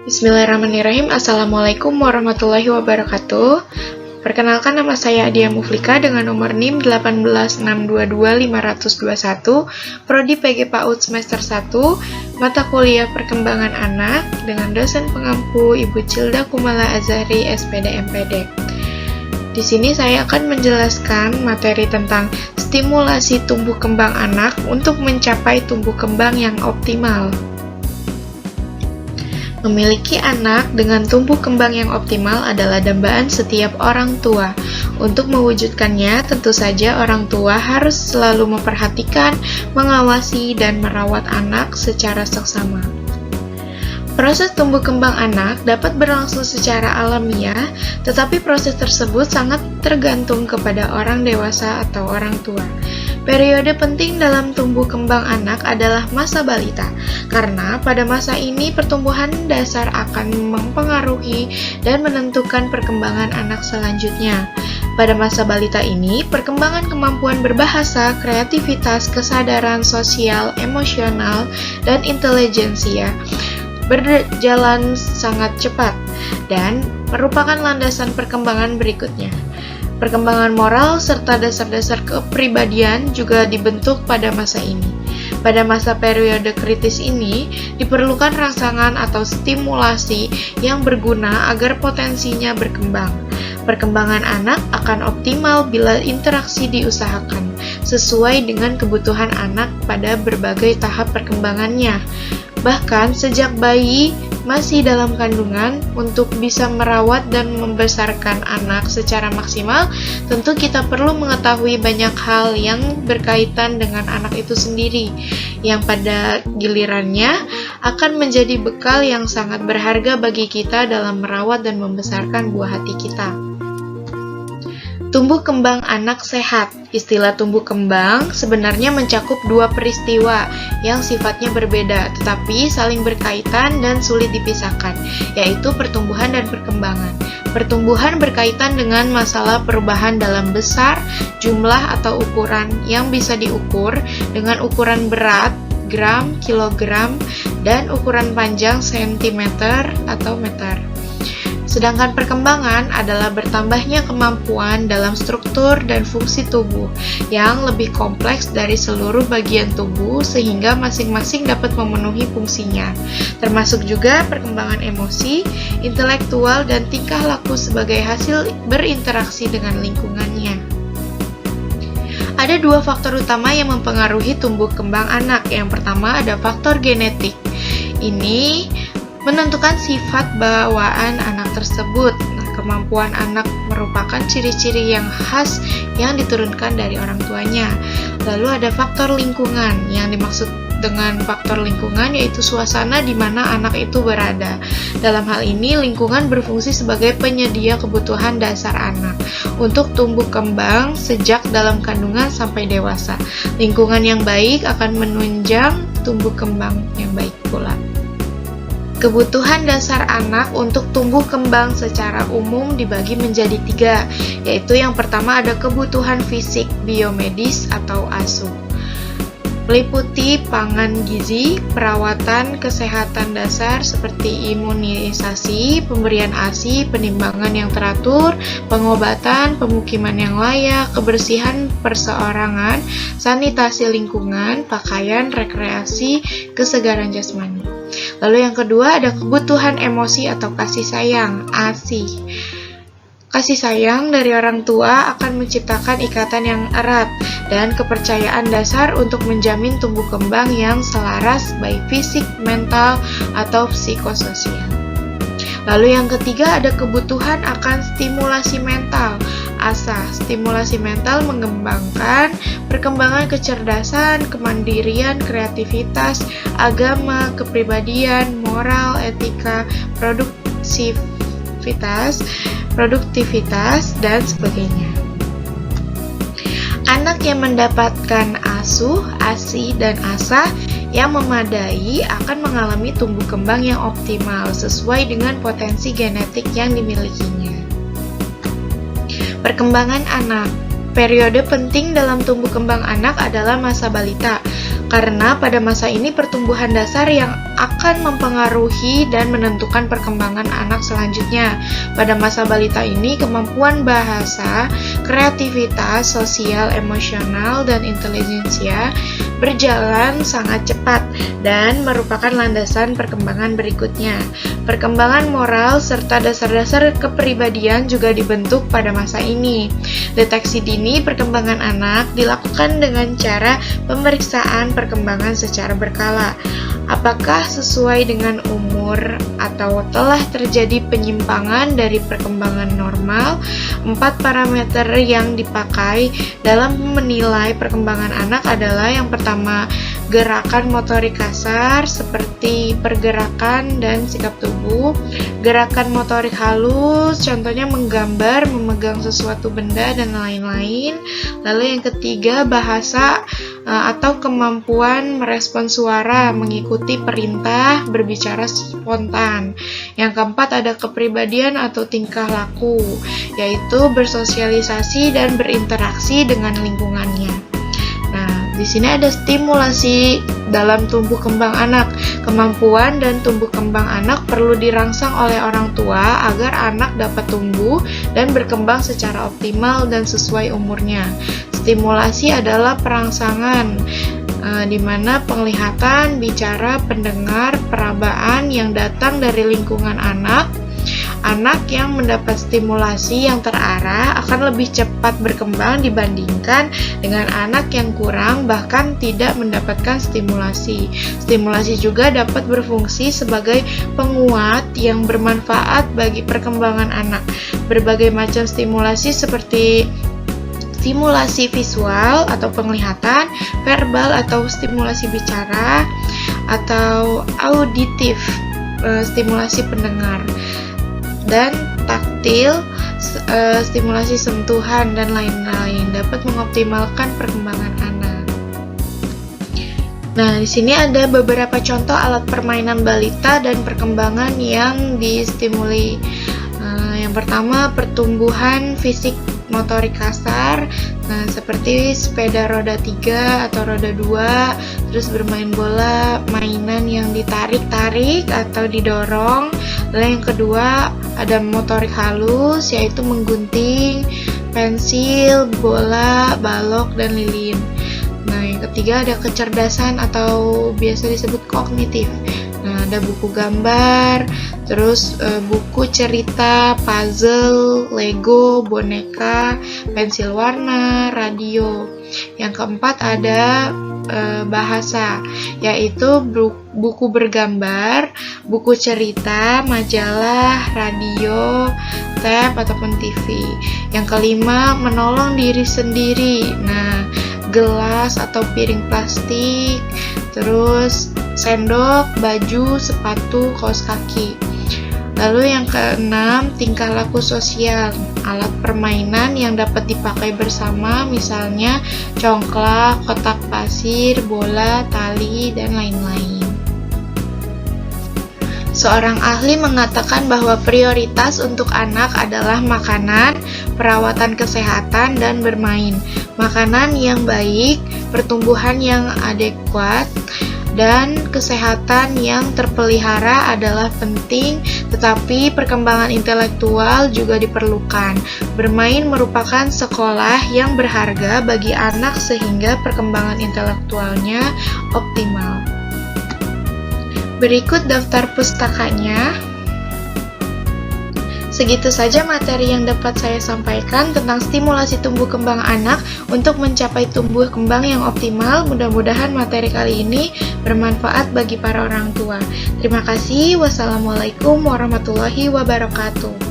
Bismillahirrahmanirrahim. Assalamualaikum warahmatullahi wabarakatuh. Perkenalkan, nama saya Adia Muflika dengan nomor NIM 186222521, Prodi PG PAUD semester 1, mata kuliah Perkembangan Anak dengan dosen pengampu Ibu Cilda Kumala Azhari, SPD MPD. Di sini saya akan menjelaskan materi tentang stimulasi tumbuh kembang anak untuk mencapai tumbuh kembang yang optimal. Memiliki anak dengan tumbuh kembang yang optimal adalah dambaan setiap orang tua. Untuk mewujudkannya, tentu saja orang tua harus selalu memperhatikan, mengawasi, dan merawat anak secara seksama. Proses tumbuh kembang anak dapat berlangsung secara alamiah, tetapi proses tersebut sangat tergantung kepada orang dewasa atau orang tua. Periode penting dalam tumbuh kembang anak adalah masa balita, karena pada masa ini pertumbuhan dasar akan mempengaruhi dan menentukan perkembangan anak selanjutnya. Pada masa balita ini, perkembangan kemampuan berbahasa, kreativitas, kesadaran sosial, emosional, dan intelijensia berjalan sangat cepat dan merupakan landasan perkembangan berikutnya. Perkembangan moral serta dasar-dasar kepribadian juga dibentuk pada masa ini. Pada masa periode kritis ini, diperlukan rangsangan atau stimulasi yang berguna agar potensinya berkembang. Perkembangan anak akan optimal bila interaksi diusahakan, sesuai dengan kebutuhan anak pada berbagai tahap perkembangannya. Bahkan sejak bayi masih dalam kandungan, untuk bisa merawat dan membesarkan anak secara maksimal, tentu kita perlu mengetahui banyak hal yang berkaitan dengan anak itu sendiri, yang pada gilirannya akan menjadi bekal yang sangat berharga bagi kita dalam merawat dan membesarkan buah hati kita. Tumbuh kembang anak sehat. Istilah tumbuh kembang sebenarnya mencakup dua peristiwa yang sifatnya berbeda, tetapi saling berkaitan dan sulit dipisahkan, yaitu pertumbuhan dan perkembangan. Pertumbuhan berkaitan dengan masalah perubahan dalam besar, jumlah atau ukuran yang bisa diukur dengan ukuran berat, gram, kilogram, dan ukuran panjang sentimeter atau meter. Sedangkan perkembangan adalah bertambahnya kemampuan dalam struktur dan fungsi tubuh yang lebih kompleks dari seluruh bagian tubuh sehingga masing-masing dapat memenuhi fungsinya, termasuk juga perkembangan emosi, intelektual, dan tingkah laku sebagai hasil berinteraksi dengan lingkungannya. Ada dua faktor utama yang mempengaruhi tumbuh kembang anak. Yang pertama ada faktor genetik. Ini menentukan sifat bawaan anak tersebut. Kemampuan anak merupakan ciri-ciri yang khas yang diturunkan dari orang tuanya. Lalu ada faktor lingkungan. Yang dimaksud dengan faktor lingkungan yaitu suasana di mana anak itu berada. Dalam hal ini, lingkungan berfungsi sebagai penyedia kebutuhan dasar anak untuk tumbuh kembang sejak dalam kandungan sampai dewasa. Lingkungan yang baik akan menunjang tumbuh kembang yang baik pula. Kebutuhan dasar anak untuk tumbuh kembang secara umum dibagi menjadi tiga, yaitu yang pertama ada kebutuhan fisik biomedis atau ASU. Meliputi pangan gizi, perawatan kesehatan dasar seperti imunisasi, pemberian ASI, penimbangan yang teratur, pengobatan, pemukiman yang layak, kebersihan perseorangan, sanitasi lingkungan, pakaian, rekreasi, kesegaran jasmani. Lalu yang kedua ada kebutuhan emosi atau kasih sayang, ASI. Kasih sayang dari orang tua akan menciptakan ikatan yang erat dan kepercayaan dasar untuk menjamin tumbuh kembang yang selaras baik fisik, mental, atau psikososial. Lalu yang ketiga ada kebutuhan akan stimulasi mental, ASA. Stimulasi mental mengembangkan perkembangan kecerdasan, kemandirian, kreativitas, agama, kepribadian, moral, etika, produktivitas, dan sebagainya. Anak yang mendapatkan ASU, ASI, dan ASA yang memadai akan mengalami tumbuh kembang yang optimal sesuai dengan potensi genetik yang dimilikinya. Perkembangan anak. Periode penting dalam tumbuh kembang anak adalah masa balita. karena pada masa ini pertumbuhan dasar yang akan mempengaruhi dan menentukan perkembangan anak selanjutnya. Pada masa balita ini, kemampuan bahasa, kreativitas, sosial, emosional, dan intelijensia berjalan sangat cepat dan merupakan landasan perkembangan berikutnya. Perkembangan moral serta dasar-dasar kepribadian juga dibentuk pada masa ini. Deteksi dini perkembangan anak dilakukan dengan cara pemeriksaan perkembangan secara berkala. Apakah sesuai dengan umur atau telah terjadi penyimpangan dari perkembangan normal? 4 parameter yang dipakai dalam menilai perkembangan anak adalah yang pertama, gerakan motorik kasar seperti pergerakan dan sikap tubuh, gerakan motorik halus, contohnya menggambar, memegang sesuatu benda, dan lain-lain. Lalu yang ketiga, bahasa atau kemampuan merespons suara, mengikuti perintah, berbicara spontan. Yang keempat ada kepribadian atau tingkah laku, yaitu bersosialisasi dan berinteraksi dengan lingkungannya. Nah, di sini ada stimulasi dalam tumbuh kembang anak. Kemampuan dan tumbuh kembang anak perlu dirangsang oleh orang tua agar anak dapat tumbuh dan berkembang secara optimal dan sesuai umurnya. Stimulasi adalah perangsangan di mana penglihatan, bicara, pendengar, perabaan yang datang dari lingkungan anak. Anak yang mendapat stimulasi yang terarah akan lebih cepat berkembang dibandingkan dengan anak yang kurang bahkan tidak mendapatkan stimulasi. Stimulasi juga dapat berfungsi sebagai penguat yang bermanfaat bagi perkembangan anak. Berbagai macam stimulasi seperti stimulasi visual atau penglihatan, verbal atau stimulasi bicara, atau auditif, stimulasi pendengar, dan taktil, stimulasi sentuhan, dan lain-lain dapat mengoptimalkan perkembangan anak. Nah, di sini ada beberapa contoh alat permainan balita dan perkembangan yang distimuli. Yang pertama, pertumbuhan fisik motorik kasar, seperti sepeda roda 3 atau roda 2, terus bermain bola, mainan yang ditarik-tarik atau didorong. Lalu yang kedua ada motorik halus, yaitu menggunting, pensil, bola, balok, dan lilin. Nah, yang ketiga ada kecerdasan atau biasa disebut kognitif. Nah, ada buku gambar, terus buku cerita, puzzle, Lego, boneka, pensil warna, radio. Yang keempat ada bahasa, yaitu buku bergambar, buku cerita, majalah, radio, tab, ataupun TV. Yang kelima, menolong diri sendiri. Nah, gelas atau piring plastik, terus sendok, baju, sepatu, kaos kaki. Lalu yang keenam, tingkah laku sosial, alat permainan yang dapat dipakai bersama, misalnya congklak, kotak pasir, bola, tali, dan lain-lain. Seorang ahli mengatakan bahwa prioritas untuk anak adalah makanan, perawatan kesehatan, dan bermain. Makanan yang baik, pertumbuhan yang adekuat, dan kesehatan yang terpelihara adalah penting, tetapi perkembangan intelektual juga diperlukan. Bermain merupakan sekolah yang berharga bagi anak sehingga perkembangan intelektualnya optimal. Berikut daftar pustakanya. Segitu saja materi yang dapat saya sampaikan tentang stimulasi tumbuh kembang anak untuk mencapai tumbuh kembang yang optimal. Mudah-mudahan materi kali ini bermanfaat bagi para orang tua. Terima kasih. Wassalamualaikum warahmatullahi wabarakatuh.